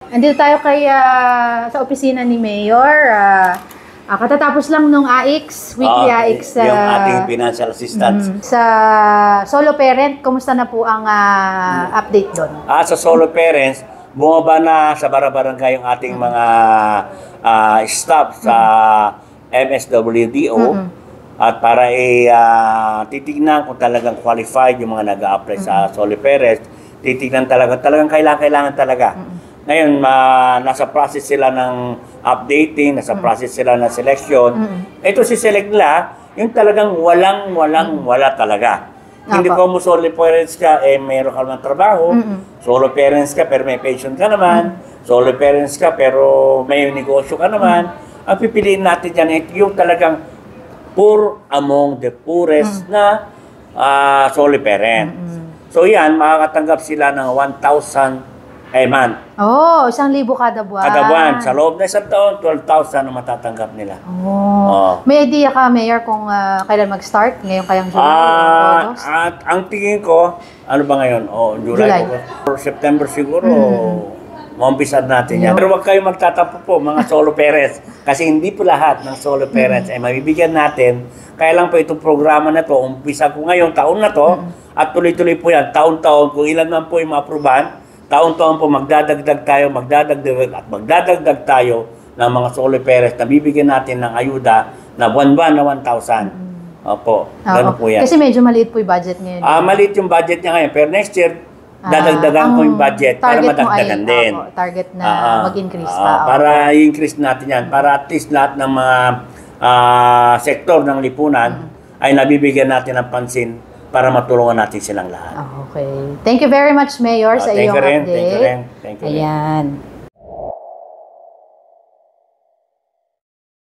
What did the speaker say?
Andito tayo kay sa opisina ni Mayor. Katatapos lang nung AIX, weekly AIX. Yung ating financial assistance. Sa solo parent, kumusta na po ang update doon? Sa solo parents, bumaba na sa barangay yung ating mga staff sa MSWDO. At para titignan kung talagang qualified yung mga nag-a-apply sa solo parents, titignan talagang kailangan talaga. Ngayon, nasa process sila ng updating, nasa process sila ng selection. Ito si select nila, yung talagang wala talaga. Hindi ko mo solo parents ka, meron ka ng trabaho. Solo parents ka, pero may pension ka naman. Solo parents ka, pero may negosyo ka naman. Ang pipiliin natin dyan, yung talagang poor among the poorest na solo parent. So yan, makakatanggap sila ng 1,000 a month. 1,000 kada buwan. Kada buwan. Sa loob na isang taon, 12,000 ang matatanggap nila. May idea ka, Mayor, kung kailan mag-start? Ngayon kayang July o August? At ang tingin ko, ano ba ngayon? July. Or September siguro. Maumpisan natin yan. Pero huwag kayong magtatampo po, mga solo parents. Kasi hindi po lahat ng solo parents ay mabibigyan natin. Kaya lang po itong programa na to, umpisa ko ngayong taon na to, at tuloy-tuloy po yan, taon-taon, kung ilan man po yung ma-approvean, taon-taon po magdadagdag tayo ng mga solo parents na bibigyan natin ng ayuda na buwan-buwan na 1,000. Opo, gano'n po yan. Kasi medyo maliit po yung budget ngayon. Maliit yung budget niya ngayon, pero next year, dadagdagan ko yung budget para madagdagan din. Target na mag-increase pa. Para i-increase natin yan, para at least lahat ng mga sektor ng lipunan ay nabibigyan natin ng pansin para matulungan natin silang lahat. Okay. Thank you very much, Mayor, sa iyong update. Thank you rin. Ayan.